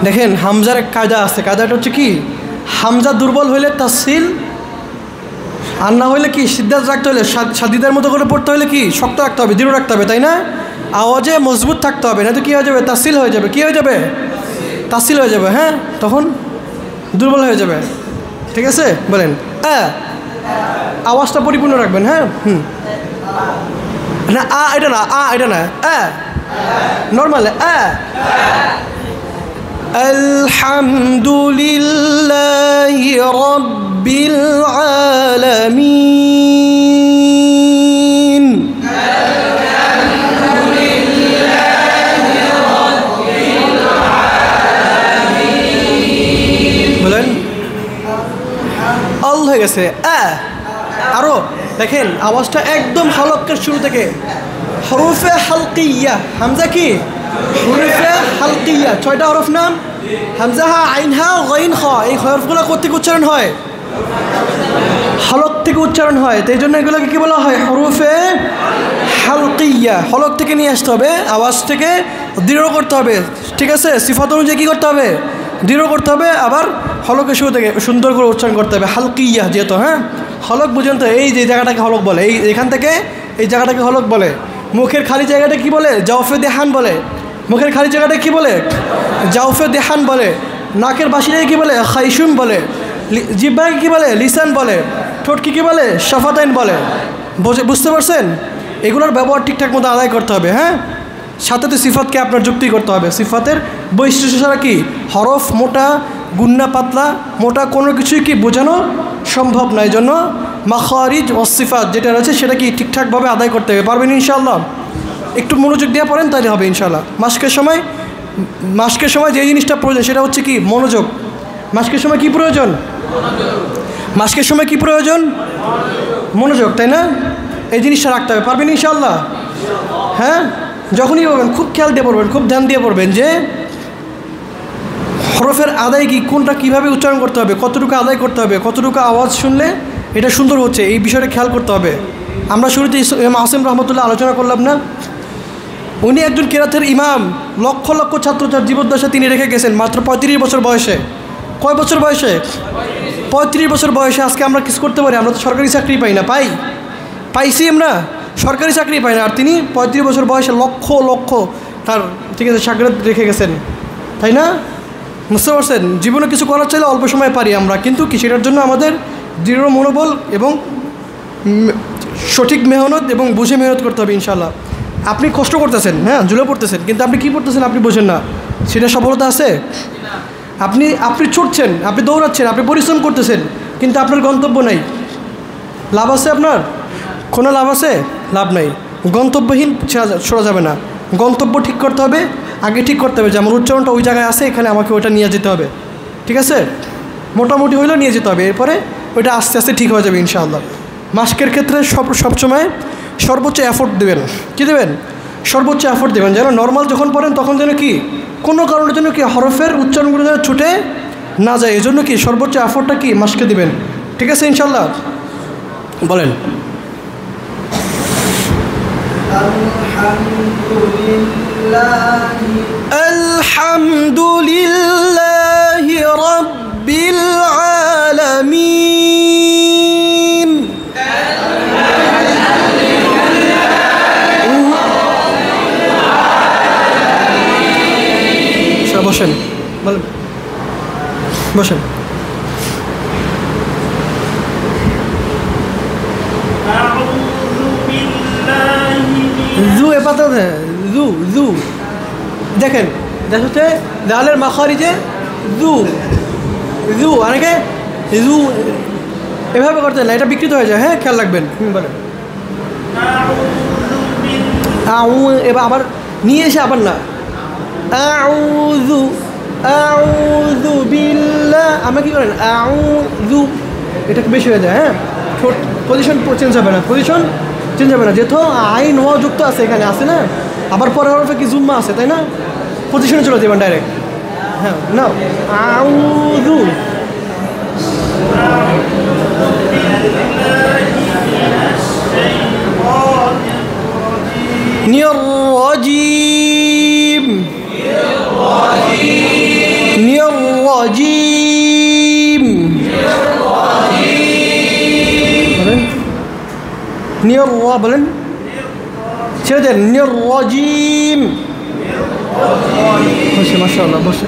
দেখেন হামজার এক কায়দা আছে, কায়দাটা হচ্ছে কি, হামজা দুর্বল হইলে তাসহিল, আর না হইলে কি সিদ্ধাত রাখতে হলে সাদিদার মতো করে পড়তে হলে কি শক্ত রাখতে হবে, দৃঢ় রাখতে হবে, তাই না? আওয়াজে মজবুত থাকতে হবে, না তো কী হয়ে যাবে, তাসহিল হয়ে যাবে। কী হয়ে যাবে? তাসহিল হয়ে যাবে। হ্যাঁ, তখন দুর্বল হয়ে যাবে। ঠিক আছে, বলেন আওয়াজটা পরিপূর্ণ রাখবেন। হ্যাঁ, না এটা না, এটা না, নর্মাল। আলহামদুলিল্লাহি রাব্বিল আলামিন। বলেন আল হয়ে গেছে। আরো দেখেন আওয়াজটা একদম হলকের শুরু থেকে, হরফে হালকিয়া, হামজা কি হরফে হালকিয়া, 6টা হরফ নাম, হামজা হা আইন হা গাইন খ, এই হরফগুলো কোত্থেকে উচ্চারণ হয়? হলক থেকে উচ্চারণ হয়। তো এই জন্য এগুলোকে কী বলা হয়? হরফে হালকিয়া। হলক থেকে নিয়ে আসতে হবে, আওয়াজ থেকে দৃঢ় করতে হবে। ঠিক আছে, সিফাত অনুযায়ী কী করতে হবে? দৃঢ় করতে হবে। আবার হলকের শুরু থেকে সুন্দর করে উচ্চারণ করতে হবে, হালকিয়া যেহেতু। হ্যাঁ, হলক বুঝেন তো, এই যে জায়গাটাকে হলক বলে, এখান থেকে এই জায়গাটাকে হলক বলে। মুখের খালি জায়গাটা কি বলে? জাওফে দেহান বলে। মুখের খালি জায়গাটা কি বলে? জাওফে দেহান বলে। নাকের বাসিটাকে কি বলে? খাইশুম বলে। জিহ্বাকে কি বলে? লিসান বলে। ঠোঁটকে কি বলে? শাফাতাইন বলে। বুঝতে পারছেন? এগুলোর ব্যবহার ঠিকঠাক মতো আদায় করতে হবে। হ্যাঁ, সাথে তো সিফাতকে আপনার যুক্তি করতে হবে। সিফাতের বৈশিষ্ট্য ছাড়া কি হরফ মোটা, গুন্না পাতলা, মোটা কোনো কিছুই কি বোঝানো সম্ভব নয়। জন্য মাখারিজ ও সিফাত যেটা রয়েছে সেটা কি ঠিকঠাকভাবে আদায় করতে হবে। পারবেন ইনশাআল্লাহ? একটু মনোযোগ দিয়ে পড়েন, তাহলে হবে ইনশাআল্লাহ। মাস্কের সময় যে জিনিসটা প্রয়োজন সেটা হচ্ছে কি মনোযোগ। মাস্কের সময় কি প্রয়োজন? মাস্কের সময় কি প্রয়োজন? মনোযোগ, তাই না? এই জিনিসটা রাখতে হবে। পারবেন ইনশাআল্লাহ? হ্যাঁ, যখনই পড়বেন খুব খেয়াল দিয়ে পড়বেন, খুব ধ্যান দিয়ে পড়বেন যে হরফের আদায় কি, কোনটা কীভাবে উচ্চারণ করতে হবে, কতটুকু আদায় করতে হবে, কতটুকু আওয়াজ শুনলে এটা সুন্দর হচ্ছে, এই বিষয়টা খেয়াল করতে হবে। আমরা শুরুতে ইমাম আসিম রহমতুল্লাহ আলোচনা করলাম না, উনি একজন কেরাতের ইমাম, লক্ষ লক্ষ ছাত্র তার জীবদ্দশা তিনি রেখে গেছেন মাত্র 35 বছর বয়সে। কয় বছর বয়সে? 35 বছর বয়সে। আজকে আমরা কিছু করতে পারি? আমরা তো সরকারি চাকরি পাই না। পাইছি আমরা সরকারি চাকরি পাই না, আর তিনি 35 বছর বয়সে লক্ষ লক্ষ তার ঠিক আছে শাগির্দ রেখে গেছেন, তাই না? বুঝতে পারছেন? জীবনে কিছু করার চাইলে অল্প সময় পারি আমরা, কিন্তু কি সেটার জন্য আমাদের দৃঢ় মনোবল এবং সঠিক মেহনত এবং বুঝে মেহনত করতে হবে ইনশাআল্লাহ। আপনি কষ্ট করতেছেন, হ্যাঁ, ঝুলে পড়তেছেন, কিন্তু আপনি কী পড়তেছেন আপনি বোঝেন না, সেটা সফলতা আছে? আপনি ছুটছেন, আপনি দৌড়াচ্ছেন, আপনি পরিশ্রম করতেছেন, কিন্তু আপনার গন্তব্য নাই, লাভ আছে? আপনার কোনো লাভ আছে? লাভ নাই। গন্তব্যহীন ছোড়া যাবে না। গন্তব্য ঠিক করতে হবে, আগে ঠিক করতে হবে যে আমার উচ্চারণটা ওই জায়গায় আছে, এখানে আমাকে ওইটা নিয়ে যেতে হবে। ঠিক আছে, মোটামুটি হইলেও নিয়ে যেতে হবে, এরপরে ওইটা আস্তে আস্তে ঠিক হয়ে যাবে ইনশাআল্লাহ। মাস্কের ক্ষেত্রে সবসময় সর্বোচ্চ এফোর্ট দেবেন। কী দেবেন? সর্বোচ্চ এফোর্ট দেবেন, যেন নর্মাল যখন পড়েন তখন যেন কি কোনো কারণের জন্য কি হরফের উচ্চারণগুলো যেন ছুটে না যায়, এজন্য কি সর্বোচ্চ এফোর্টটা কি মাস্কে দেবেন। ঠিক আছে ইনশাআল্লাহ? বলেন আলহামদুলিল্লাহি রাব্বিল আলামিন। বসেন, বলেন, বসেন। জু এপাতা জু জু দেখেন, দেখতে দালের মাখারিজে জু জু অনেকে জু এভাবে করতে না, এটা বিকৃত হয়ে যায়। হ্যাঁ, খেয়াল রাখবেন। বলেন এবার আবার নিয়ে এসে আবার না, আউযু আউযু বিল্লাহ, আমরা কি করেন আউযু, এটা বেশি হয়ে যায়। হ্যাঁ, পজিশন চেঞ্জ হবে না, পজিশন চেঞ্জ হবে না, যেহেতু আইন হওয়া যুক্ত আছে এখানে, আছে না? আবার পরের হরফে কি জুম্মা আছে, তাই না? পজিশনে চলে যাবেন ডাইরেক্ট। হ্যাঁ, না আউযু নির রাজিম নিয়র বলেন, ছেড়ে দেন, নিয়র রজিম। বসে, মাশাআল্লাহ, বসে।